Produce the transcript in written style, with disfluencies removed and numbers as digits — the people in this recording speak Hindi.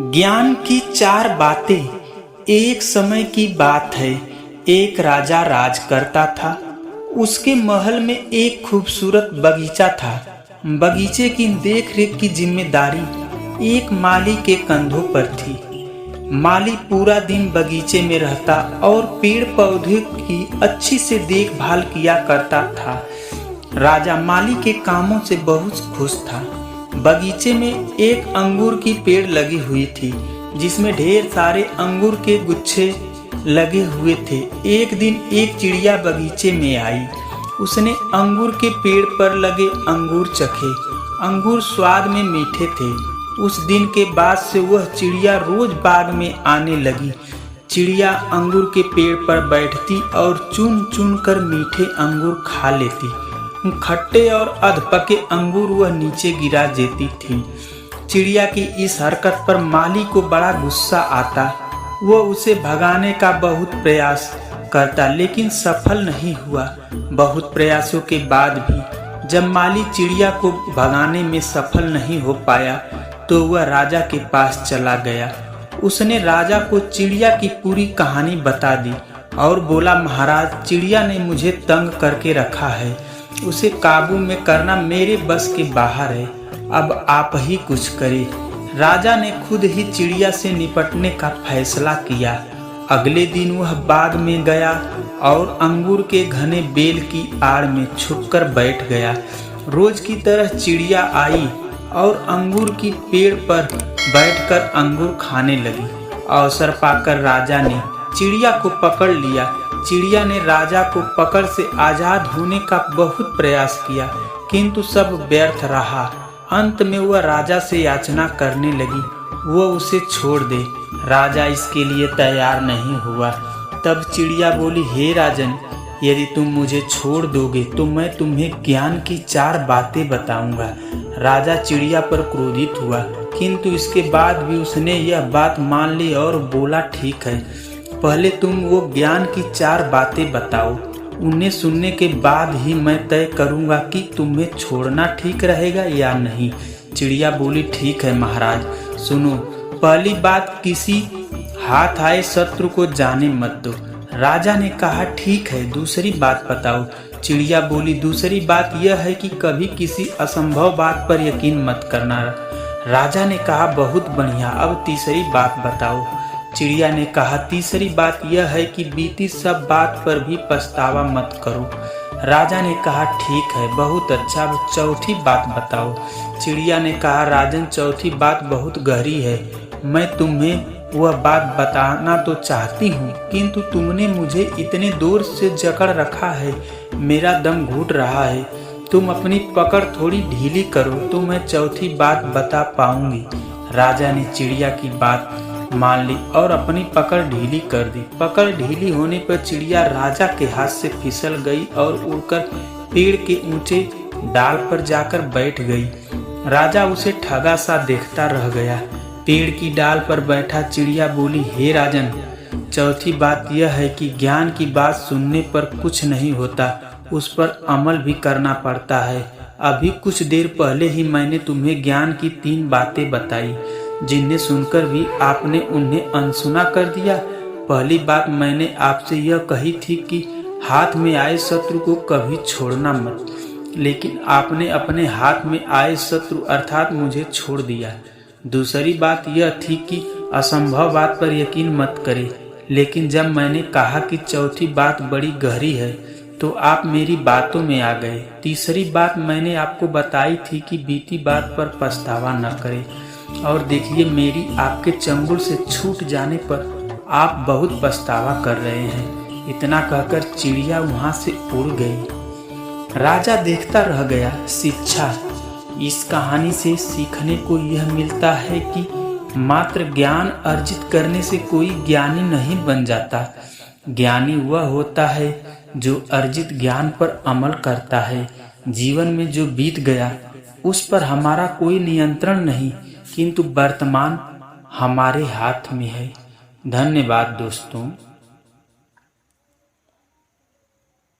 ज्ञान की चार बातें। एक समय की बात है, एक राजा राज करता था। उसके महल में एक खूबसूरत बगीचा था। बगीचे की देखरेख की जिम्मेदारी एक माली के कंधों पर थी। माली पूरा दिन बगीचे में रहता और पेड़ पौधे की अच्छी से देखभाल किया करता था। राजा माली के कामों से बहुत खुश था। बगीचे में एक अंगूर की पेड़ लगी हुई थी, जिसमें ढेर सारे अंगूर के गुच्छे लगे हुए थे। एक दिन एक चिड़िया बगीचे में आई। उसने अंगूर के पेड़ पर लगे अंगूर चखे। अंगूर स्वाद में मीठे थे। उस दिन के बाद से वह चिड़िया रोज बाग में आने लगी। चिड़िया अंगूर के पेड़ पर बैठती और चुन चुन कर मीठे अंगूर खा लेती। खट्टे और अधपके अंगूर वह नीचे गिरा देती थी। चिड़िया की इस हरकत पर माली को बड़ा गुस्सा आता। वह उसे भगाने का बहुत प्रयास करता, लेकिन सफल नहीं हुआ। बहुत प्रयासों के बाद भी जब माली चिड़िया को भगाने में सफल नहीं हो पाया, तो वह राजा के पास चला गया। उसने राजा को चिड़िया की पूरी कहानी बता दी और बोला, महाराज, चिड़िया ने मुझे तंग करके रखा है। उसे काबू में करना मेरे बस के बाहर है। अब आप ही कुछ करें। राजा ने खुद ही चिड़िया से निपटने का फैसला किया। अगले दिन वह बाग में गया और अंगूर के घने बेल की आड़ में छुपकर बैठ गया। रोज की तरह चिड़िया आई और अंगूर की पेड़ पर बैठकर अंगूर खाने लगी। अवसर पाकर राजा ने चिड़िया को पकड़ लिया। चिड़िया ने राजा को पकड़ से आजाद होने का बहुत प्रयास किया, किंतु सब व्यर्थ रहा। अंत में वह राजा से याचना करने लगी, वो उसे छोड़ दे। राजा इसके लिए तैयार नहीं हुआ। तब चिड़िया बोली, हे राजन, यदि तुम मुझे छोड़ दोगे तो मैं तुम्हें ज्ञान की चार बातें बताऊंगा। राजा चिड़िया पर क्रोधित हुआ, किंतु इसके बाद भी उसने यह बात मान ली और बोला, ठीक है, पहले तुम वो ज्ञान की चार बातें बताओ। उन्हें सुनने के बाद ही मैं तय करूंगा कि तुम्हें छोड़ना ठीक रहेगा या नहीं। चिड़िया बोली, ठीक है महाराज, सुनो। पहली बात, किसी हाथ आए शत्रु को जाने मत दो। राजा ने कहा, ठीक है, दूसरी बात बताओ। चिड़िया बोली, दूसरी बात यह है कि कभी किसी असंभव बात पर यकीन मत करना। राजा ने कहा, बहुत बढ़िया, अब तीसरी बात बताओ। चिड़िया ने कहा, तीसरी बात यह है कि बीती सब बात पर भी पछतावा मत करो। राजा ने कहा, ठीक है, बहुत अच्छा, अब चौथी बात बताओ। चिड़िया ने कहा, राजन, चौथी बात बहुत गहरी है। मैं तुम्हें वह बात बताना तो चाहती हूँ, किंतु तुमने मुझे इतने दूर से जकड़ रखा है, मेरा दम घुट रहा है। तुम अपनी पकड़ थोड़ी ढीली करो तो मैं चौथी बात बता पाऊंगी। राजा ने चिड़िया की बात मान ली और अपनी पकड़ ढीली कर दी। पकड़ ढीली होने पर चिड़िया राजा के हाथ से फिसल गई और उड़कर पेड़ के ऊंचे डाल पर जाकर बैठ गई। राजा उसे ठगा सा देखता रह गया। पेड़ की डाल पर बैठा चिड़िया बोली, हे राजन, चौथी बात यह है कि ज्ञान की बात सुनने पर कुछ नहीं होता, उस पर अमल भी करना पड़ता है। अभी कुछ देर पहले ही मैंने तुम्हें ज्ञान की 3 बातें बताई, जिन्हें सुनकर भी आपने उन्हें अनसुना कर दिया। पहली बात मैंने आपसे यह कही थी कि हाथ में आए शत्रु को कभी छोड़ना मत, लेकिन आपने अपने हाथ में आए शत्रु अर्थात मुझे छोड़ दिया। दूसरी बात यह थी कि असंभव बात पर यकीन मत करें, लेकिन जब मैंने कहा कि चौथी बात बड़ी गहरी है तो आप मेरी बातों में आ गए। तीसरी बात मैंने आपको बताई थी कि बीती बात पर पछतावा न करें, और देखिए, मेरी आपके चंगुल से छूट जाने पर आप बहुत पछतावा कर रहे हैं। इतना कहकर चिड़िया वहां से उड़ गई। राजा देखता रह गया। शिक्षा, इस कहानी से सीखने को यह मिलता है कि मात्र ज्ञान अर्जित करने से कोई ज्ञानी नहीं बन जाता। ज्ञानी वह होता है जो अर्जित ज्ञान पर अमल करता है। जीवन में जो बीत गया उस पर हमारा कोई नियंत्रण नहीं, किंतु वर्तमान हमारे हाथ में है। धन्यवाद दोस्तों।